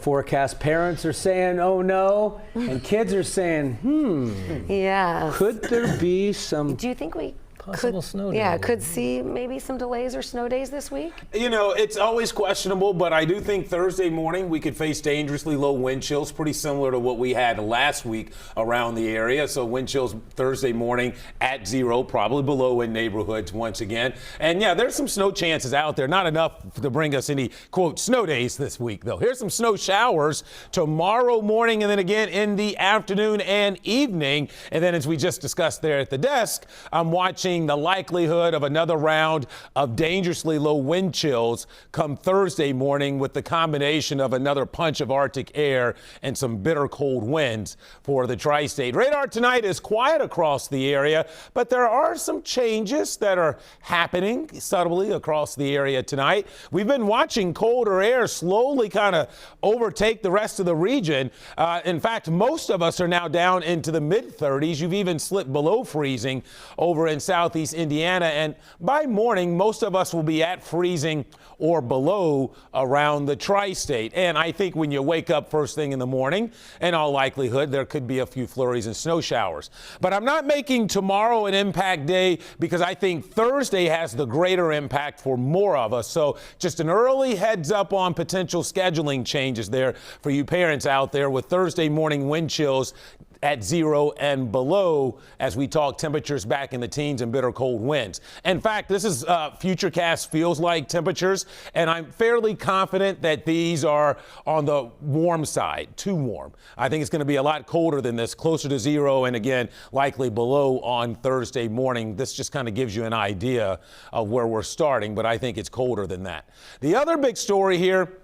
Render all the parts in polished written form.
forecast. Parents are saying, oh no, and kids are saying, Yeah. could there be some Do you think we possible snow days? Yeah, could see maybe some delays or snow days this week? You know, it's always questionable, but I do think Thursday morning we could face dangerously low wind chills, pretty similar to what we had last week around the area. So wind chills Thursday morning at 0, probably below in neighborhoods once again. And yeah, there's some snow chances out there. Not enough to bring us any, quote, snow days this week, though. Here's some snow showers tomorrow morning and then again in the afternoon and evening. And then as we just discussed there at the desk, I'm watching the likelihood of another round of dangerously low wind chills come Thursday morning with the combination of another punch of Arctic air and some bitter cold winds for the tri-state. Radar tonight is quiet across the area, but there are some changes that are happening subtly across the area tonight. We've been watching colder air slowly kind of overtake the rest of the region. In fact, most of us are now down into the mid-30s. You've even slipped below freezing over in southeast Indiana, and by morning most of us will be at freezing or below around the tri-state. And I think when you wake up first thing in the morning, in all likelihood there could be a few flurries and snow showers. But I'm not making tomorrow an impact day because I think Thursday has the greater impact for more of us. So just an early heads up on potential scheduling changes there for you parents out there, with Thursday morning wind chills at 0 and below as we talk temperatures back in the teens and bitter cold winds. In fact, this is Futurecast feels like temperatures, and I'm fairly confident that these are on the warm side, too warm. I think it's going to be a lot colder than this, closer to 0 and again likely below on Thursday morning. This just kind of gives you an idea of where we're starting, but I think it's colder than that. The other big story here: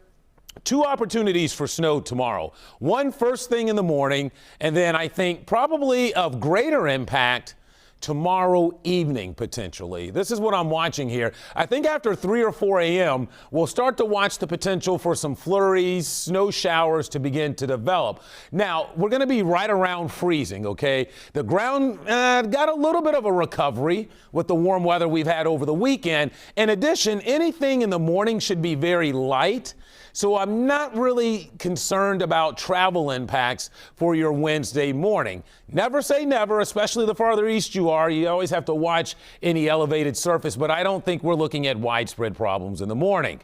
2 opportunities for snow tomorrow. One first thing in the morning, and then I think probably of greater impact tomorrow evening, potentially. This is what I'm watching here. I think after 3 or 4 a.m., we'll start to watch the potential for some flurries, snow showers to begin to develop. Now, we're going to be right around freezing, okay? The ground got a little bit of a recovery with the warm weather we've had over the weekend. In addition, anything in the morning should be very light. So I'm not really concerned about travel impacts for your Wednesday morning. Never say never, especially the farther east you are. You always have to watch any elevated surface, but I don't think we're looking at widespread problems in the morning.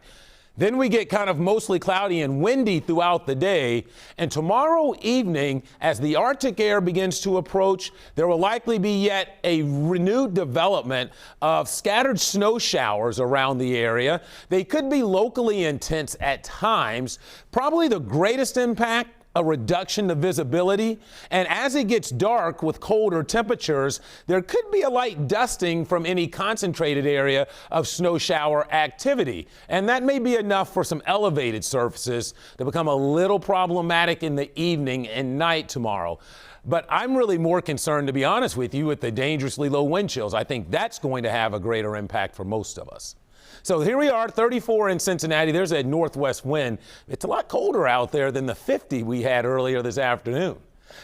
Then we get kind of mostly cloudy and windy throughout the day. And tomorrow evening, as the Arctic air begins to approach, there will likely be yet a renewed development of scattered snow showers around the area. They could be locally intense at times. Probably the greatest impact, a reduction to visibility. And as it gets dark with colder temperatures, there could be a light dusting from any concentrated area of snow shower activity. And that may be enough for some elevated surfaces to become a little problematic in the evening and night tomorrow. But I'm really more concerned, to be honest with you, with the dangerously low wind chills. I think that's going to have a greater impact for most of us. So here we are, 34 in Cincinnati. There's a northwest wind. It's a lot colder out there than the 50 we had earlier this afternoon.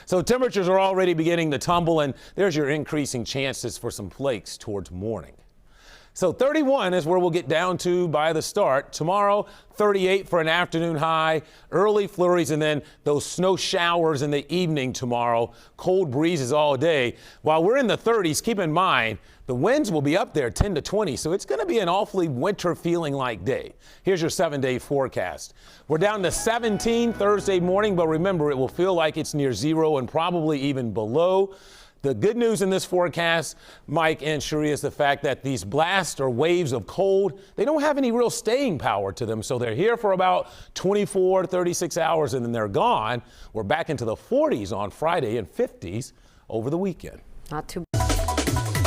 So temperatures are already beginning to tumble, and there's your increasing chances for some flakes towards morning. So 31 is where we'll get down to by the start. Tomorrow, 38 for an afternoon high, early flurries, and then those snow showers in the evening tomorrow. Cold breezes all day. While we're in the 30s, keep in mind, the winds will be up there 10 to 20, so it's going to be an awfully winter feeling like day. Here's your 7-day forecast. We're down to 17 Thursday morning, but remember, it will feel like it's near 0 and probably even below. The good news in this forecast, Mike and Cherie, is the fact that these blasts or waves of cold, they don't have any real staying power to them. So they're here for about 24, 36 hours, and then they're gone. We're back into the 40s on Friday and 50s over the weekend. Not too bad.